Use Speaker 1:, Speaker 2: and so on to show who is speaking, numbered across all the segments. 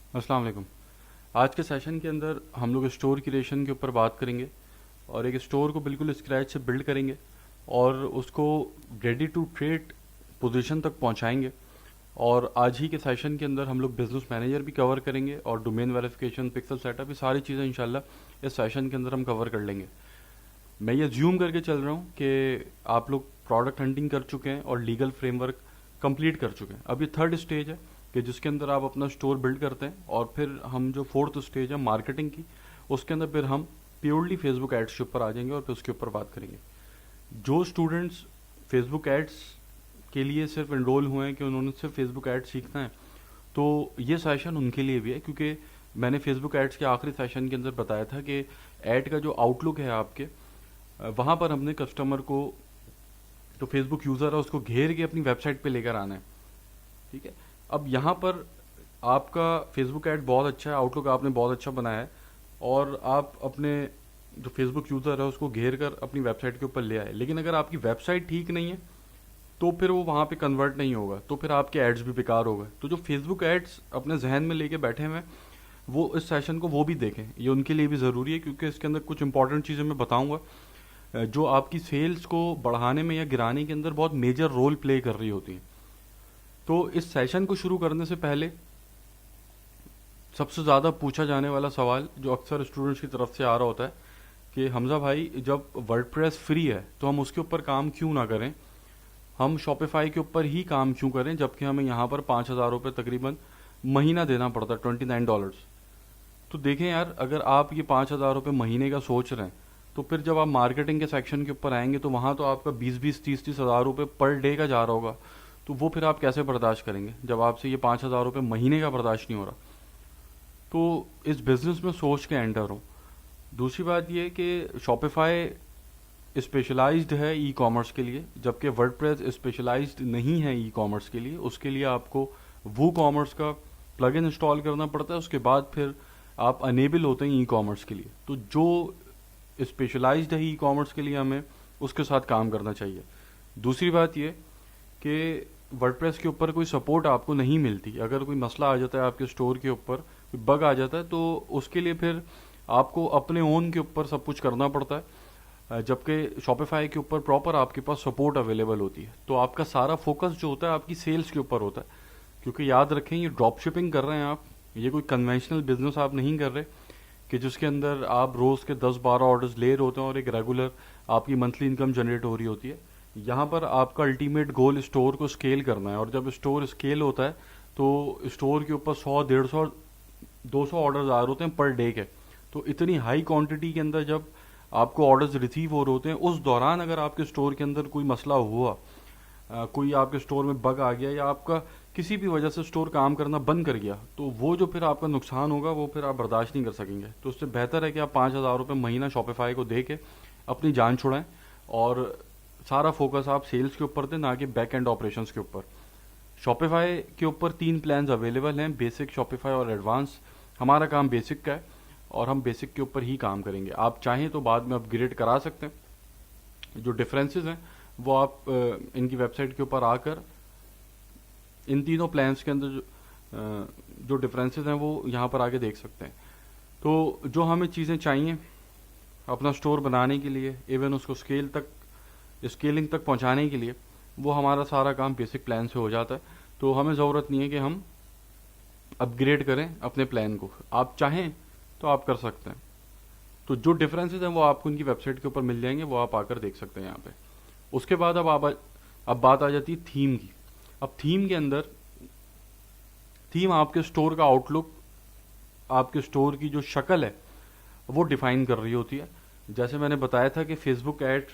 Speaker 1: अस्सलाम वालेकुम। आज के सेशन के अंदर हम लोग स्टोर क्रिएशन के ऊपर बात करेंगे और एक स्टोर को बिल्कुल स्क्रैच से बिल्ड करेंगे और उसको रेडी टू ट्रेड पोजीशन तक पहुंचाएंगे। और आज ही के सेशन के अंदर हम लोग बिजनेस मैनेजर भी कवर करेंगे और डोमेन वेरिफिकेशन, पिक्सल सेटअप, ये सारी चीज़ें इंशाल्लाह इस सेशन के अंदर हम कवर कर लेंगे। मैं ये ज्यूम करके चल रहा हूँ कि आप लोग प्रोडक्ट हंटिंग कर चुके हैं और लीगल फ्रेमवर्क कंप्लीट कर चुके हैं। अब ये थर्ड स्टेज है कि जिसके अंदर आप अपना स्टोर बिल्ड करते हैं और फिर हम जो फोर्थ स्टेज है मार्केटिंग की, उसके अंदर फिर हम प्योरली फेसबुक एड्स के ऊपर आ जाएंगे और फिर उसके ऊपर बात करेंगे। जो स्टूडेंट्स फेसबुक एड्स के लिए सिर्फ इनरोल हुए हैं कि उन्होंने सिर्फ फेसबुक एड्स सीखना है, तो ये सेशन उनके लिए भी है, क्योंकि मैंने फेसबुक एड्स के आखिरी सेशन के अंदर बताया था कि एड का जो आउटलुक है आपके, वहाँ पर हमने कस्टमर को, जो फेसबुक यूज़र है, उसको घेर के अपनी वेबसाइट पे लेकर आना है। ठीक है। अब यहाँ पर आपका फेसबुक ऐड बहुत अच्छा है, आउटलुक आपने बहुत अच्छा बनाया है और आप अपने जो फेसबुक यूज़र है उसको घेर कर अपनी वेबसाइट के ऊपर ले आए, लेकिन अगर आपकी वेबसाइट ठीक नहीं है तो फिर वो वहाँ पे कन्वर्ट नहीं होगा, तो फिर आपके एड्स भी बेकार हो गए। तो जो फेसबुक एड्स अपने जहन में लेके बैठे हुए हैं, वो इस सेशन को वो भी देखें, ये उनके लिए भी ज़रूरी है, क्योंकि इसके अंदर कुछ इंपॉर्टेंट चीज़ें मैं बताऊंगा जो आपकी सेल्स को बढ़ाने में या गिराने के अंदर बहुत मेजर रोल प्ले कर रही होती हैं। तो इस सेशन को शुरू करने से पहले सबसे ज़्यादा पूछा जाने वाला सवाल जो अक्सर स्टूडेंट्स की तरफ से आ रहा होता है कि हमजा भाई, जब वर्डप्रेस फ्री है तो हम उसके ऊपर काम क्यों ना करें, हम शॉपिफाई के ऊपर ही काम क्यों करें, जबकि हमें यहाँ पर 5,000 रुपये तकरीबन महीना देना पड़ता है, $29। तो देखें यार, अगर आप ये 5,000 रुपये महीने का सोच रहे हैं, तो फिर जब आप मार्केटिंग के सेक्शन के ऊपर आएंगे तो वहाँ तो आपका 20-20, 30-30 हज़ार रुपये पर डे का जा रहा होगा। तो वो फिर आप कैसे बर्दाश्त करेंगे जब आपसे ये 5,000 रुपये महीने का बर्दाश्त नहीं हो रहा। तो इस बिज़नेस में सोच के एंटर हो। दूसरी बात ये कि शॉपिफाई स्पेशलाइज्ड है ई कॉमर्स के लिए, जबकि वर्डप्रेस स्पेशलाइज्ड नहीं है ई कॉमर्स के लिए। उसके लिए आपको वो कॉमर्स का प्लगइन इंस्टॉल करना पड़ता है, उसके बाद फिर आप अनेबल होते हैं ई कॉमर्स के लिए। तो जो स्पेशलाइज्ड है ई कॉमर्स के लिए, हमें उसके साथ काम करना चाहिए। दूसरी बात ये कि वर्डप्रेस के ऊपर कोई सपोर्ट आपको नहीं मिलती। अगर कोई मसला आ जाता है आपके स्टोर के ऊपर, कोई बग आ जाता है, तो उसके लिए फिर आपको अपने ओन के ऊपर सब कुछ करना पड़ता है, जबकि शॉपिफाई के ऊपर प्रॉपर आपके पास सपोर्ट अवेलेबल होती है। तो आपका सारा फोकस जो होता है आपकी सेल्स के ऊपर होता है, क्योंकि याद रखें ये ड्रॉप शिपिंग कर रहे हैं आप, ये कोई कन्वेंशनल बिजनेस आप नहीं कर रहे कि जिसके अंदर आप रोज़ के 10-12 ऑर्डर्स ले रहे होते हैं और एक रेगुलर आपकी मंथली इनकम जनरेट हो रही होती है। यहाँ पर आपका अल्टीमेट गोल स्टोर को स्केल करना है, और जब स्टोर स्केल होता है तो स्टोर के ऊपर 100, 150, 200 ऑर्डर्स आ रहे होते हैं पर डे के। तो इतनी हाई क्वांटिटी के अंदर जब आपको ऑर्डर्स रिसीव हो रहे होते हैं, उस दौरान अगर आपके स्टोर के अंदर कोई मसला हुआ, कोई आपके स्टोर में बग आ गया या आपका किसी भी वजह से स्टोर काम करना बंद कर गया, तो वो जो फिर आपका नुकसान होगा वो फिर आप बर्दाश्त नहीं कर सकेंगे। तो उससे बेहतर है कि आप 5,000 रुपये महीना शॉपिफाई को दे के अपनी जान छुड़ाएं और सारा फोकस आप सेल्स के ऊपर दें, ना कि बैक एंड ऑपरेशंस के ऊपर। शॉपिफाई के ऊपर 3 प्लान्स अवेलेबल हैं, बेसिक, शॉपिफाई और एडवांस। हमारा काम बेसिक का है और हम बेसिक के ऊपर ही काम करेंगे। आप चाहें तो बाद में अपग्रेड करा सकते हैं। जो डिफरेंसेस हैं वो आप इनकी वेबसाइट के ऊपर आकर इन तीनों प्लान्स के अंदर जो डिफरेंसेस हैं वो यहाँ पर आके देख सकते हैं। तो जो हमें चीज़ें चाहिए अपना स्टोर बनाने के लिए, इवन उसको स्केलिंग तक पहुँचाने के लिए, वो हमारा सारा काम बेसिक प्लान से हो जाता है। तो हमें ज़रूरत नहीं है कि हम अपग्रेड करें अपने प्लान को। आप चाहें तो आप कर सकते हैं। तो जो डिफरेंसेस हैं वो आपको उनकी वेबसाइट के ऊपर मिल जाएंगे, वो आप आकर देख सकते हैं यहाँ पे। उसके बाद अब बात आ जाती है थीम की। अब थीम के अंदर, थीम आपके स्टोर का आउटलुक, आपके स्टोर की जो शक्ल है वो डिफाइन कर रही होती है। जैसे मैंने बताया था कि फेसबुक ऐड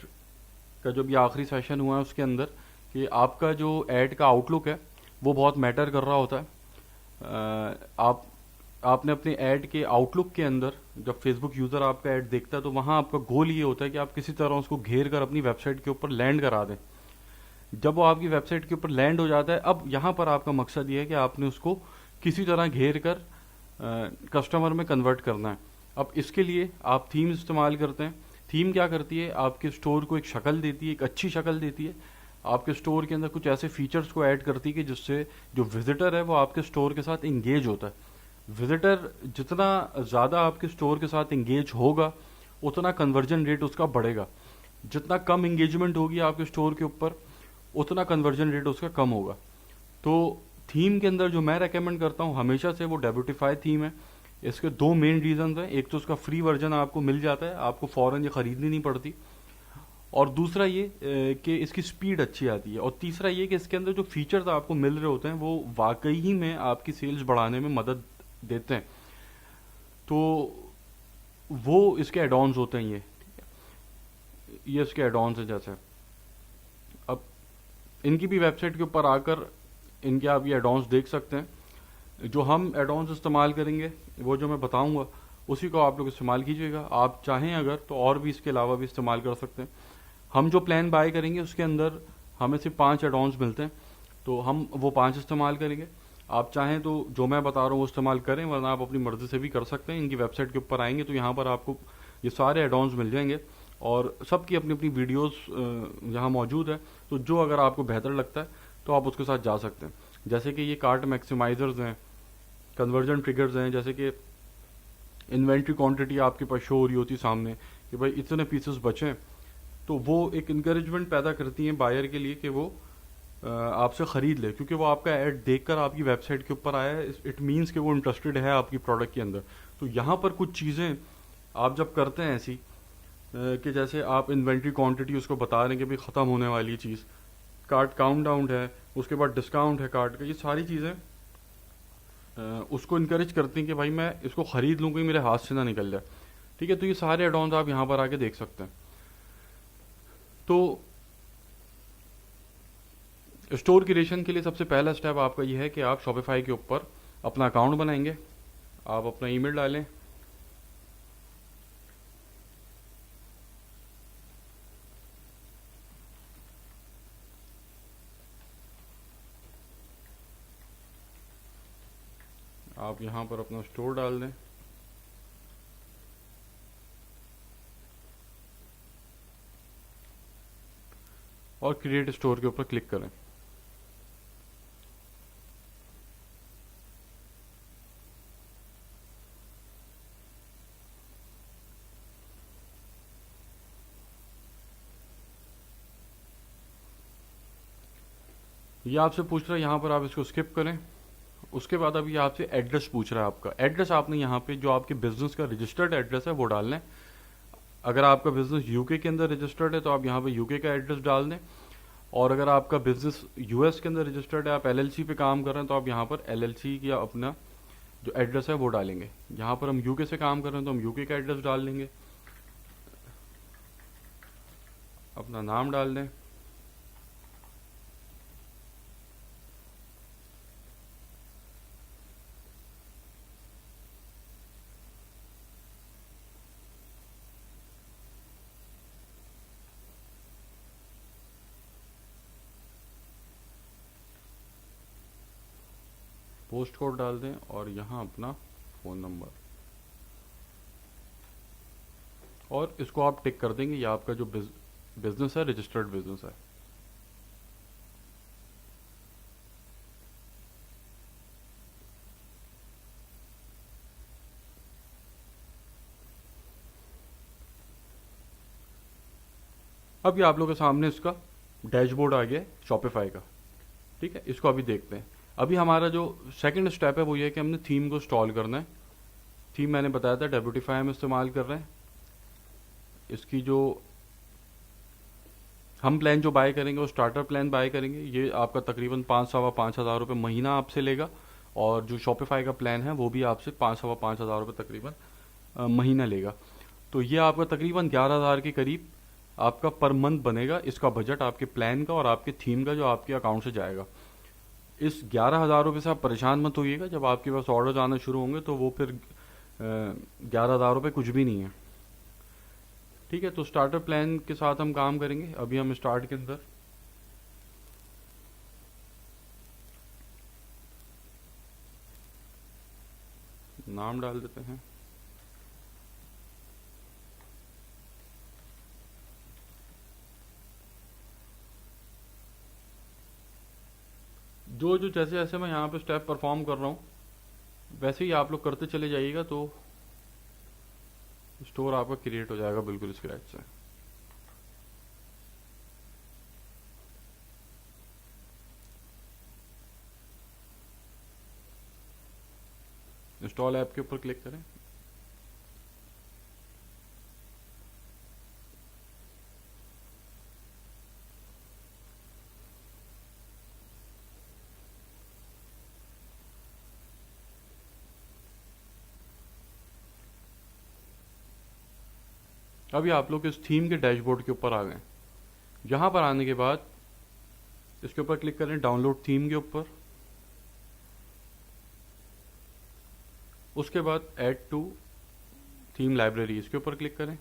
Speaker 1: का जो भी आखिरी सेशन हुआ है उसके अंदर, कि आपका जो ऐड का आउटलुक है वो बहुत मैटर कर रहा होता है। आपने अपने ऐड के आउटलुक के अंदर, जब फेसबुक यूज़र आपका ऐड देखता है तो वहाँ आपका गोल ये होता है कि आप किसी तरह उसको घेर कर अपनी वेबसाइट के ऊपर लैंड करा दें। जब वो आपकी वेबसाइट के ऊपर लैंड हो जाता है, अब यहाँ पर आपका मकसद ये है कि आपने उसको किसी तरह घेर कर कस्टमर में कन्वर्ट करना है। अब इसके लिए आप थीम इस्तेमाल करते हैं। थीम क्या करती है, आपके स्टोर को एक शक्ल देती है, एक अच्छी शक्ल देती है। आपके स्टोर के अंदर कुछ ऐसे फीचर्स को ऐड करती है कि जिससे जो विजिटर है वो आपके स्टोर के साथ इंगेज होता है। विजिटर जितना ज़्यादा आपके स्टोर के साथ एंगेज होगा उतना कन्वर्जन रेट उसका बढ़ेगा। जितना कम एंगेजमेंट होगी आपके स्टोर के ऊपर उतना कन्वर्जन रेट उसका कम होगा। तो थीम के अंदर जो मैं रेकमेंड करता हूँ हमेशा से वो डेब्यूटिफाई थीम है। इसके दो मेन रीजंस हैं, एक तो उसका फ्री वर्जन आपको मिल जाता है, आपको फौरन ये खरीदनी नहीं पड़ती, और दूसरा ये कि इसकी स्पीड अच्छी आती है, और तीसरा ये कि इसके अंदर जो फीचर्स आपको मिल रहे होते हैं वो वाकई ही में आपकी सेल्स बढ़ाने में मदद देते हैं। तो वो इसके एड ऑन्स होते हैं, ये इसके एड ऑन्स हैं। जैसे अब इनकी भी वेबसाइट के ऊपर आकर इनके आप ये एड ऑन्स देख सकते हैं। जो हम एड ऑन्स इस्तेमाल करेंगे वो जो मैं बताऊंगा उसी को आप लोग इस्तेमाल कीजिएगा। आप चाहें अगर तो और भी इसके अलावा भी इस्तेमाल कर सकते हैं। हम जो प्लान बाय करेंगे उसके अंदर हमें सिर्फ 5 एड ऑन्स मिलते हैं, तो हम वो 5 इस्तेमाल करेंगे। आप चाहें तो जो मैं बता रहा हूँ वो इस्तेमाल करें, वरना आप अपनी मर्जी से भी कर सकते हैं। इनकी वेबसाइट के ऊपर आएंगे तो यहाँ पर आपको ये सारे एड ऑन्स मिल जाएंगे, और सबकी अपनी अपनी वीडियोस यहाँ मौजूद है। तो जो अगर आपको बेहतर लगता है तो आप उसके साथ जा सकते हैं। जैसे कि ये कार्ट मैक्सिमाइजर्स हैं, कन्वर्जन ट्रिगर्स हैं, जैसे कि इन्वेंट्री क्वांटिटी आपके पास शो हो रही होती सामने कि भाई इतने पीसेस बचे हैं, तो वो एक इंकरेजमेंट पैदा करती हैं बायर के लिए कि वो आपसे ख़रीद ले, क्योंकि वो आपका ऐड देखकर आपकी वेबसाइट के ऊपर आया है। इट मीन्स कि वो इंटरेस्टेड है आपकी प्रोडक्ट के अंदर। तो यहाँ पर कुछ चीज़ें आप जब करते हैं ऐसी कि जैसे आप इन्वेंट्री क्वांटिटी उसको बता रहे हैं कि भाई ख़त्म होने वाली चीज़, कार्ट काउंट डाउन है, उसके बाद डिस्काउंट है कार्ट का, ये सारी चीज़ें उसको इनकरेज करती हैं कि भाई मैं इसको ख़रीद लूँ, कोई मेरे हाथ से ना निकल जाए। ठीक है, तो ये सारे एड ऑन्स आप यहाँ पर आके देख सकते हैं। तो स्टोर क्रिएशन के लिए सबसे पहला स्टेप आपका ये है कि आप शॉपिफाई के ऊपर अपना अकाउंट बनाएंगे। आप अपना ईमेल डालें, आप यहाँ पर अपना स्टोर डाल दें, और क्रिएट स्टोर के ऊपर क्लिक करें। ये आपसे पूछ रहा है, यहाँ पर आप इसको स्किप करें। उसके बाद अभी आपसे एड्रेस पूछ रहा है। आपका एड्रेस आपने यहाँ पे जो आपके बिजनेस का रजिस्टर्ड एड्रेस है वो डालना है। अगर आपका बिजनेस यूके के अंदर रजिस्टर्ड है तो आप यहाँ पे यूके का एड्रेस डाल दें, और अगर आपका बिजनेस यूएस के अंदर रजिस्टर्ड है, आप एलएलसी पे काम कर रहे हैं, तो आप यहाँ पर एलएलसी या अपना जो एड्रेस है वो डालेंगे। यहाँ पर हम यूके से काम कर रहे हैं तो हम यूके का एड्रेस डाल देंगे, अपना नाम डाल दें, पोस्ट कोड डाल दें, और यहाँ अपना फ़ोन नंबर, और इसको आप टिक कर देंगे। ये आपका जो बिजनेस है रजिस्टर्ड बिजनेस है। अब ये आप लोगों के सामने इसका डैशबोर्ड आ गया है शॉपिफाई का। ठीक है, इसको अभी देखते हैं। अभी हमारा जो सेकंड स्टेप है वो ये है कि हमने थीम को इंस्टॉल करना है। थीम मैंने बताया था डेब्यूटिफाई हम इस्तेमाल कर रहे हैं। इसकी जो हम प्लान जो बाय करेंगे वो स्टार्टर प्लान बाय करेंगे। ये आपका तकरीबन 5,500 रुपये महीना आपसे लेगा, और जो शॉपिफाई का प्लान है वो भी आपसे 5,500 रुपये तकरीबन महीना लेगा। तो ये आपका तकरीबन 11,000 के करीब आपका पर मंथ बनेगा, इसका बजट आपके प्लान का और आपके थीम का जो आपके अकाउंट से जाएगा। इस 11,000 रुपये से आप परेशान मत होइएगा। जब आपके पास ऑर्डर आना शुरू होंगे तो वो फिर 11,000 रुपये कुछ भी नहीं है। ठीक है, तो स्टार्टर प्लान के साथ हम काम करेंगे। अभी हम स्टार्ट के अंदर नाम डाल देते हैं, जो जो जैसे जैसे मैं यहाँ पे स्टेप परफॉर्म कर रहा हूँ वैसे ही आप लोग करते चले जाइएगा तो स्टोर आपका क्रिएट हो जाएगा बिल्कुल स्क्रैच से। इंस्टॉल ऐप के ऊपर क्लिक करें। अभी आप लोग इस थीम के डैशबोर्ड के ऊपर आ गए। यहाँ पर आने के बाद इसके ऊपर क्लिक करें, डाउनलोड थीम के ऊपर। उसके बाद ऐड टू थीम लाइब्रेरी, इसके ऊपर क्लिक करें।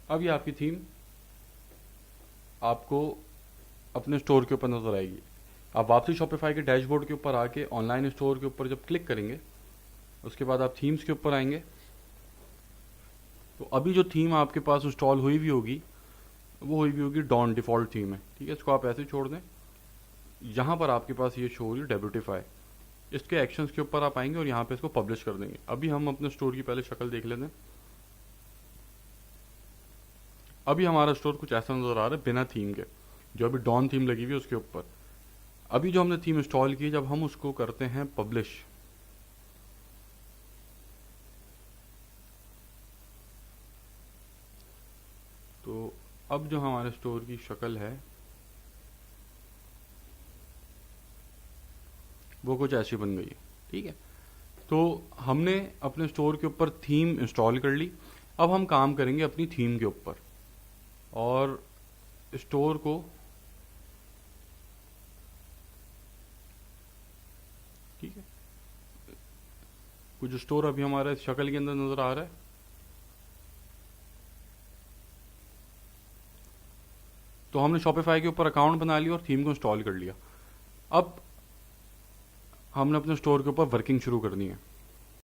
Speaker 1: अब ये आपकी थीम आपको अपने स्टोर के ऊपर नजर आएगी। आप वापसी शॉपिफाई के डैशबोर्ड के ऊपर आके ऑनलाइन स्टोर के ऊपर जब क्लिक करेंगे, उसके बाद आप थीम्स के ऊपर आएंगे। तो अभी जो थीम आपके पास इंस्टॉल हुई भी होगी वो हुई भी होगी डॉन, डिफॉल्ट थीम है, ठीक है। इसको आप ऐसे छोड़ दें। यहाँ पर आपके पास ये शो हो रही है डेब्यूटिफाई। इसके एक्शंस के ऊपर आप आएंगे और यहाँ पे इसको पब्लिश कर देंगे। अभी हम अपने स्टोर की पहले शक्ल देख लेते हैं। अभी हमारा स्टोर कुछ ऐसा नजर आ रहा है बिना थीम के, जो अभी डॉन थीम लगी हुई है उसके ऊपर। अभी जो हमने थीम इंस्टॉल की, जब हम उसको करते हैं पब्लिश, तो अब जो हमारे स्टोर की शक्ल है वो कुछ ऐसी बन गई है, ठीक है। तो हमने अपने स्टोर के ऊपर थीम इंस्टॉल कर ली। अब हम काम करेंगे अपनी थीम के ऊपर और स्टोर को, ठीक है, कुछ स्टोर अभी हमारा इस शक्ल के अंदर नजर आ रहा है। तो हमने शॉपिफाई के ऊपर अकाउंट बना लिया और थीम को इंस्टॉल कर लिया। अब हमने अपने स्टोर के ऊपर वर्किंग शुरू करनी है।